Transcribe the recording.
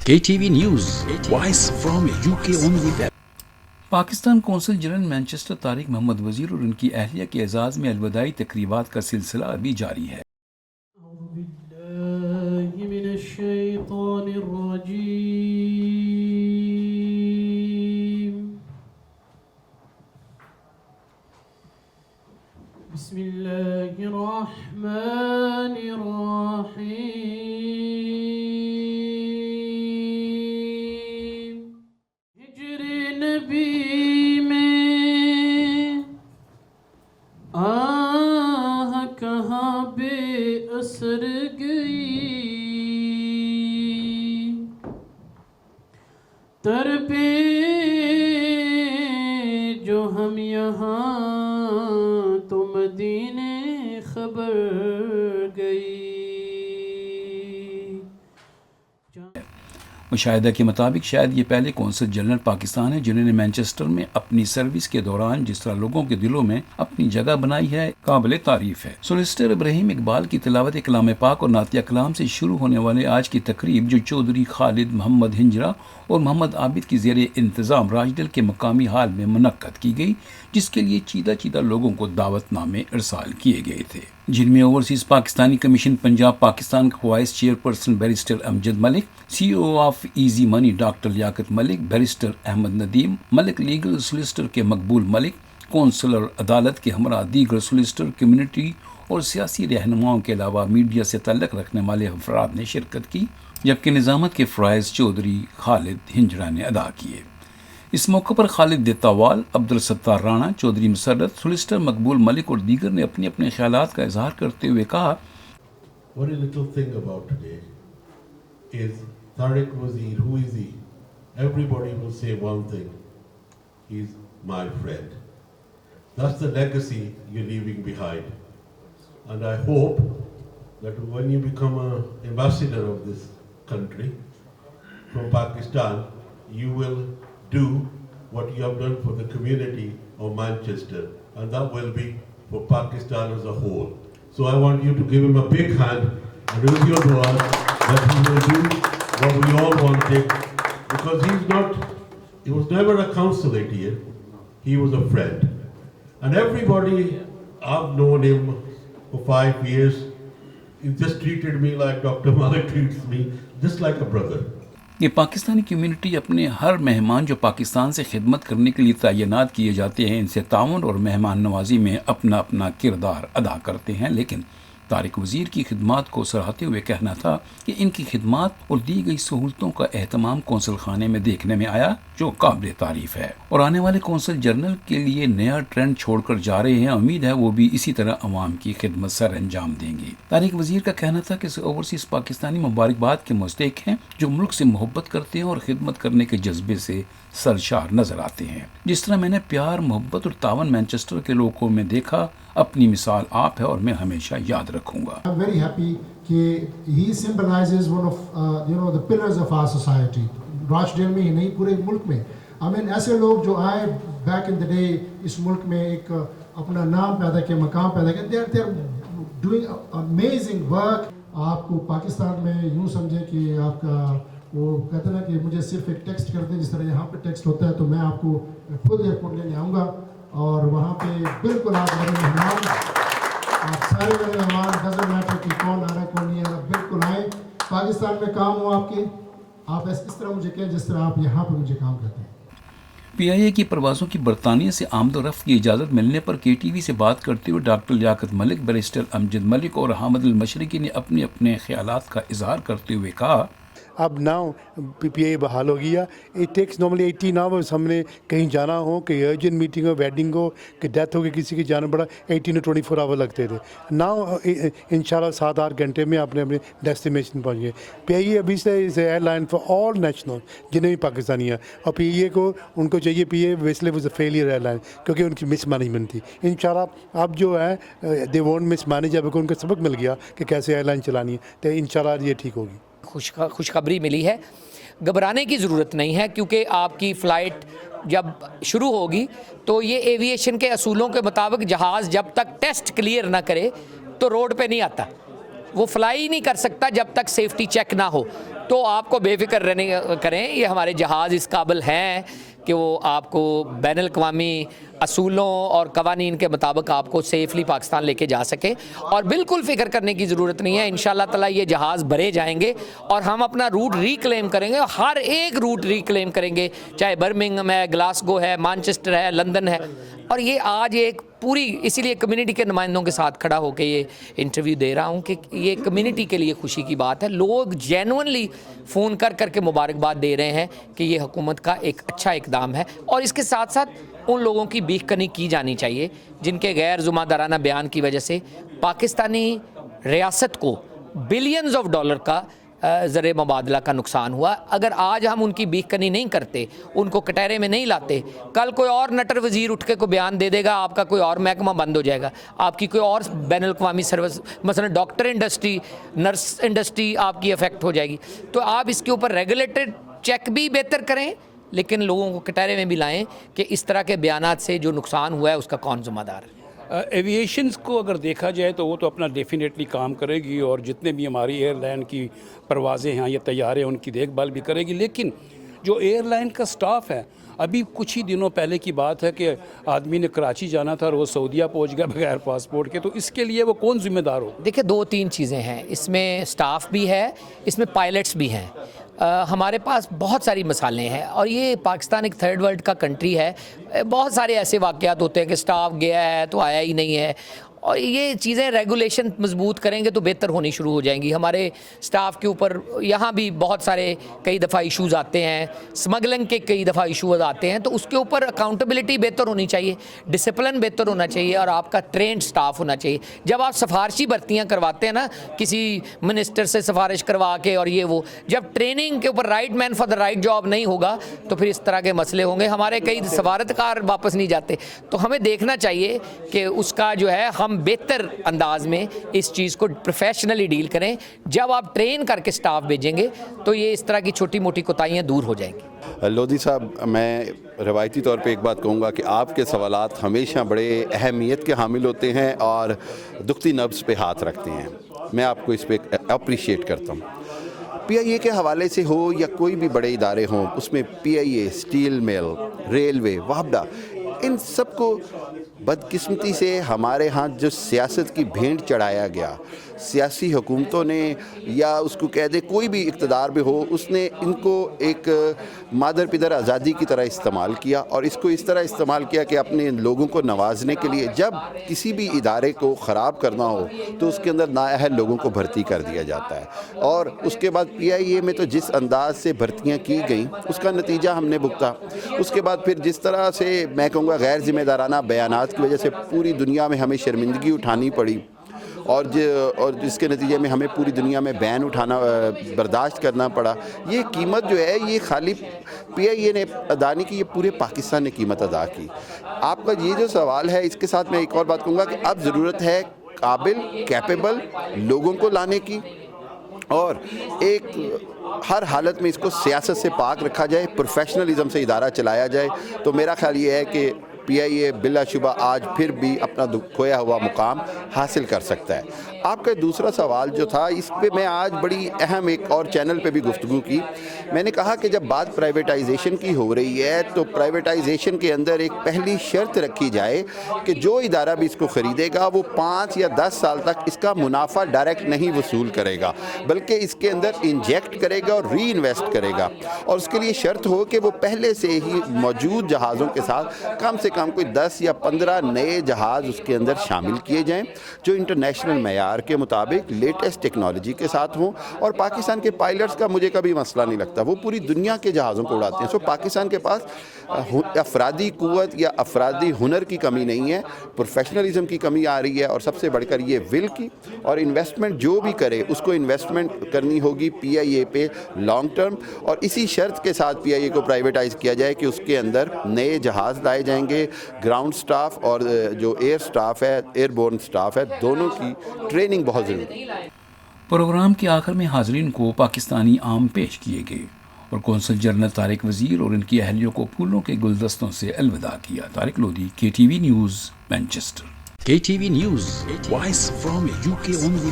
KTV News, voice from UK only web. Pakistan قونصل general Manchester Tariq محمد وزیر اور ان کی اہلیہ کے اعزاز میں الوداعی تقریبات کا سلسلہ ابھی جاری ہے۔ اعوذ باللہ من الشیطان الرجیم، بسم اللہ الرحمن الرحیم۔ ہجر نبی میں آہ کہاں بے اثر گئی، تر پہ جو ہم یہاں تو مدینے خبر گئی۔ مشاہدہ کے مطابق شاید یہ پہلے قونصل جنرل پاکستان ہے جنہوں نے مانچسٹر میں اپنی سروس کے دوران جس طرح لوگوں کے دلوں میں اپنی جگہ بنائی ہے قابل تعریف ہے۔ سولیسٹر ابراہیم اقبال کی تلاوت کلام پاک اور نعتیہ کلام سے شروع ہونے والے آج کی تقریب جو چودھری خالد محمد ہنجرا اور محمد عابد کی زیر انتظام راجڈل کے مقامی ہال میں منعقد کی گئی، جس کے لیے چیدہ لوگوں کو دعوت نامے ارسال کیے گئے تھے، جن میں اوورسیز پاکستانی کمیشن پنجاب پاکستان کا vice chairperson barrister Amjad Malik, C O of Easy Money doctor Liaquat Malik, barrister Ahmed Nadeem Malik, legal solicitor کے مقبول ملک، کونسلر عدالت کے ہمراہ دیگر سولیسٹر کمیونٹی اور سیاسی رہنماؤں کے علاوہ میڈیا سے تعلق رکھنے والے افراد نے شرکت کی، جبکہ نظامت کے فرائض چودھری خالد ہنجرا نے ادا کیے۔ اس موقع پر خالد دیتاوال، عبدالستار رانا، چودھری مسرت، سولیسٹر مقبول ملک اور دیگر نے اپنے اپنے خیالات کا اظہار کرتے ہوئے کہا، Very little thing about today is Tariq Wazir, who is he? Everybody will say one thing, he's my friend. That's the legacy you're leaving behind. And I hope that when you become an ambassador of this country from Pakistan, you will do what you have done for the community of Manchester, and that will be for Pakistan as a whole. So I want you to give him a big hand and with your dua that he will do what we all wanted, because he was never a consulate here, he was a friend. And everybody, I've known him for 5 years, he just treated me like Dr. Malik treats me, just like a brother. یہ Pakistani community اپنے ہر مہمان جو پاکستان سے خدمت کرنے کے لیے تعینات کیے جاتے ہیں ان سے تعاون اور مہمان نوازی میں اپنا اپنا کردار ادا کرتے ہیں، لیکن طارق وزیر کی خدمات کو سراہتے ہوئے کہنا تھا کہ ان کی خدمات اور دی گئی سہولتوں کا اہتمام قونصل خانے میں دیکھنے میں آیا، جو قابل تعریف ہے، اور آنے والے قونصل جنرل کے لیے نیا ٹرینڈ چھوڑ کر جا رہے ہیں۔ امید ہے وہ بھی اسی طرح عوام کی خدمت سر انجام دیں گے۔ طارق وزیر کا کہنا تھا کہ اوورسیز پاکستانی مبارکباد کے مستحق ہیں جو ملک سے محبت کرتے ہیں اور خدمت کرنے کے جذبے سے سرشار نظر آتے ہیں۔ جس طرح میں نے پیار، محبت اور تعاون مانچسٹر کے لوگوں میں دیکھا، اپنی مثال آپ ہے اور میں ہمیشہ یاد رکھوں گا۔ I'm very happy کہ he symbolizes one of the pillars of our society. راجڈیل میں ہی نہیں، پورے ملک میں۔ ایسے لوگ جو آئے بیک ان دا ڈے اس ملک میں ایک اپنا نام پیدا کیا، مقام پیدا کیا، they are doing amazing work۔ آپ کو پاکستان میں یوں سمجھے کہ آپ کا وہ کہتے ہیں کہ مجھے صرف ایک ٹیکسٹ کر دیں، جس طرح یہاں پہ ٹیکسٹ ہوتا ہے، تو میں آپ کو خود ایئرپورٹ لینے آؤں گا اور وہاں پہ بالکل آپ میرے مہمان، آپ سارے میرے مہمان، ڈزنٹ میٹر کہ کون آ رہا ہے کون نہیں آ رہا، بالکل آئیں۔ پاکستان میں کام ہو آپ کے، آپ اس طرح مجھے کہیں جس طرح آپ یہاں پہ مجھے کام کرتے ہیں۔ پی آئی اے کی پروازوں کی برطانیہ سے آمد و رفت کی اجازت ملنے پر کے ٹی وی سے بات کرتے ہوئے ڈاکٹر لیاقت ملک، بیرسٹر امجد ملک اور حامد المشرقی نے اپنے اپنے خیالات کا اظہار کرتے ہوئے کہا، اب ناؤ پی آئی بحال ہو گیا۔ اٹ ٹیکس نارملی 18 آورس، ہم نے کہیں جانا ہو، کہ ارجنٹ میٹنگ ہو، ویڈنگ ہو، کہ ڈیتھ ہو گئی کسی کی جانا پڑا، 18 to 24 آور لگتے تھے۔ ناؤ انشاءاللہ 7-8 گھنٹے میں اپنے ڈیسٹینیشن پہنچ گئے۔ پی آئی اے ابھی سے is airline for all national, جتنے بھی پاکستانی ہیں، اور پی آئی اے کو ان کو چاہیے، P A basically was a failure airline کیونکہ ان کی مس مینجمنٹ تھی۔ انشاءاللہ اب جو ہے دے وونٹ مس مینج، اب ان کو سبق مل گیا کہ کیسے ایئر لائن چلانی ہے، تو انشاءاللہ یہ ٹھیک ہوگی۔ خوشخبری ملی ہے، گھبرانے کی ضرورت نہیں ہے، کیونکہ آپ کی فلائٹ جب شروع ہوگی تو یہ ایویشن کے اصولوں کے مطابق جہاز جب تک ٹیسٹ کلیئر نہ کرے تو روڈ پہ نہیں آتا، وہ فلائی ہی نہیں کر سکتا جب تک سیفٹی چیک نہ ہو۔ تو آپ کو بے فکر رہنے کریں، یہ ہمارے جہاز اس قابل ہیں کہ وہ آپ کو بین الاقوامی اصولوں اور قوانین کے مطابق آپ کو سیفلی پاکستان لے کے جا سکیں، اور بالکل فکر کرنے کی ضرورت نہیں ہے. انشاءاللہ تعالی یہ جہاز بھرے جائیں گے اور ہم اپنا روٹ ریکلیم کریں گے، ہر ایک روٹ ریکلیم کریں گے، چاہے برمنگھم ہے، گلاسگو ہے، مانچسٹر ہے، لندن ہے. اور یہ آج ایک پوری، اسی لیے کمیونٹی کے نمائندوں کے ساتھ کھڑا ہو کے یہ انٹرویو دے رہا ہوں کہ یہ کمیونٹی کے لیے خوشی کی بات ہے. لوگ جینوئنلی فون کر کے مبارکباد دے رہے ہیں کہ یہ حکومت کا ایک اچھا اقدام ہے. اور اس کے ساتھ ساتھ ان لوگوں کی بیخ کنی کی جانی چاہیے جن کے غیر ذمہ دارانہ بیان کی وجہ سے پاکستانی ریاست کو بلینز آف ڈالر کا زر مبادلہ کا نقصان ہوا. اگر آج ہم ان کی بیخ کنی نہیں کرتے، ان کو کٹہرے میں نہیں لاتے، کل کوئی اور نٹر وزیر اٹھ کے کوئی بیان دے دے گا، آپ کا کوئی اور محکمہ بند ہو جائے گا، آپ کی کوئی اور بین الاقوامی سروس، مثلا ڈاکٹر انڈسٹری، نرس انڈسٹری آپ کی افیکٹ ہو جائے گی. تو آپ اس کے اوپر ریگولیٹڈ چیک بھی بہتر کریں، لیکن لوگوں کو کٹہرے میں بھی لائیں کہ اس طرح کے بیانات سے جو نقصان ہوا ہے اس کا کون ذمہ دار ہے. ایویشنز کو اگر دیکھا جائے تو وہ تو اپنا ڈیفینیٹلی کام کرے گی، اور جتنے بھی ہماری ایئر لائن کی پروازیں ہیں یا طیارے ان کی دیکھ بھال بھی کرے گی. لیکن جو ایئر لائن کا سٹاف ہے، ابھی کچھ ہی دنوں پہلے کی بات ہے کہ آدمی نے کراچی جانا تھا اور وہ سعودیہ پہنچ گیا بغیر پاسپورٹ کے، تو اس کے لیے وہ کون ذمہ دار ہو؟ دیکھیں 2-3 چیزیں ہیں اس میں، سٹاف بھی ہے، اس میں پائلٹس بھی ہیں. ہمارے پاس بہت ساری مثالیں ہیں، اور یہ پاکستان ایک تھرڈ ورلڈ کا کنٹری ہے. بہت سارے ایسے واقعات ہوتے ہیں کہ سٹاف گیا ہے تو آیا ہی نہیں ہے، اور یہ چیزیں ریگولیشن مضبوط کریں گے تو بہتر ہونی شروع ہو جائیں گی. ہمارے سٹاف کے اوپر یہاں بھی بہت سارے کئی دفعہ ایشوز آتے ہیں، سمگلنگ کے کئی دفعہ ایشوز آتے ہیں، تو اس کے اوپر اکاؤنٹیبلٹی بہتر ہونی چاہیے، ڈسپلن بہتر ہونا چاہیے، اور آپ کا ٹرینڈ سٹاف ہونا چاہیے. جب آپ سفارشی بھرتیاں کرواتے ہیں نا، کسی منسٹر سے سفارش کروا کے اور یہ وہ، جب ٹریننگ کے اوپر right man for the right job نہیں ہوگا تو پھر اس طرح کے مسئلے ہوں گے. ہمارے کئی سفارتکار واپس نہیں جاتے. تو ہمیں دیکھنا چاہیے کہ اس کا جو ہے ہم بہتر انداز میں اس چیز کو پروفیشنلی ڈیل کریں. جب آپ ٹرین کر کے سٹاف بھیجیں گے تو یہ اس طرح کی چھوٹی موٹی کوتاہیاں دور ہو جائیں گی. لودھی صاحب، میں روایتی طور پہ ایک بات کہوں گا کہ آپ کے سوالات ہمیشہ بڑے اہمیت کے حامل ہوتے ہیں اور دکھتی نبض پہ ہاتھ رکھتے ہیں. میں آپ کو اس پہ اپریشیٹ کرتا ہوں. پی آئی اے کے حوالے سے ہو یا کوئی بھی بڑے ادارے ہوں، اس میں پی آئی اے، اسٹیل مل، ریلوے، وابڈا، ان سب کو بدقسمتی سے ہمارے ہاں جو سیاست کی بھینٹ چڑھایا گیا، سیاسی حکومتوں نے یا اس کو کہہ دے کوئی بھی اقتدار میں ہو، اس نے ان کو ایک مادر پدر آزادی کی طرح استعمال کیا، اور اس کو اس طرح استعمال کیا کہ اپنے لوگوں کو نوازنے کے لیے جب کسی بھی ادارے کو خراب کرنا ہو تو اس کے اندر نااہل لوگوں کو بھرتی کر دیا جاتا ہے. اور اس کے بعد پی آئی اے میں تو جس انداز سے بھرتیاں کی گئیں اس کا نتیجہ ہم نے بھگتا. اس کے بعد پھر جس طرح سے میں کہوں گا غیر ذمہ دارانہ بیانات کی وجہ سے پوری دنیا میں ہمیں شرمندگی اٹھانی پڑی، اور جس کے نتیجے میں ہمیں پوری دنیا میں بین اٹھانا برداشت کرنا پڑا. یہ قیمت جو ہے یہ خالی پی آئی اے نے ادا نہیں کی، یہ پورے پاکستان نے قیمت ادا کی. آپ کا یہ جو سوال ہے، اس کے ساتھ میں ایک اور بات کہوں گا کہ اب ضرورت ہے قابل، کیپیبل لوگوں کو لانے کی، اور ایک ہر حالت میں اس کو سیاست سے پاک رکھا جائے، پروفیشنلزم سے ادارہ چلایا جائے. تو میرا خیال یہ ہے کہ پی آئی اے بلا شبہ آج پھر بھی اپنا کھویا ہوا مقام حاصل کر سکتا ہے. آپ کا دوسرا سوال جو تھا، اس پہ میں آج بڑی اہم ایک اور چینل پہ بھی گفتگو کی. میں نے کہا کہ جب بات پرائیویٹائزیشن کی ہو رہی ہے تو پرائیویٹائزیشن کے اندر ایک پہلی شرط رکھی جائے کہ جو ادارہ بھی اس کو خریدے گا وہ 5 یا 10 سال تک اس کا منافع ڈائریکٹ نہیں وصول کرے گا، بلکہ اس کے اندر انجیکٹ کرے گا اور ری انویسٹ کرے گا. اور اس کے لیے شرط ہو کہ وہ پہلے سے ہی موجود جہازوں کے ساتھ کم سے کم کوئی 10 یا 15 نئے جہاز اس کے اندر شامل کیے جائیں جو انٹرنیشنل معیار کے مطابق لیٹسٹ ٹیکنالوجی کے ساتھ ہوں. اور پاکستان کے پائلٹس کا مجھے کبھی مسئلہ نہیں لگتا، وہ پوری دنیا کے جہازوں کو اڑاتے ہیں. سو پاکستان کے پاس افرادی قوت یا افرادی ہنر کی کمی نہیں ہے، پروفیشنلزم کی کمی آ رہی ہے، اور سب سے بڑھ کر یہ ول کی. اور انویسٹمنٹ جو بھی کرے اس کو انویسٹمنٹ کرنی ہوگی پی آئی اے پہ لانگ ٹرم، اور اسی شرط کے ساتھ پی آئی اے کو پرائیویٹائز کیا جائے کہ اس کے اندر نئے جہاز لائے جائیں گے. گراؤنڈ سٹاف اور جو ایئر سٹاف ہے، ایئر بورن سٹاف ہے، دونوں کی ٹریننگ بہت ضروری ہے. پروگرام کے آخر میں حاضرین کو پاکستانی آم پیش کیے گئے اور قونصل جنرل طارق وزیر اور ان کی اہلیوں کو پھولوں کے گلدستوں سے الوداع کیا. Tariq Lodhi, KTV news, Manchester. KTV News, voice from UK only.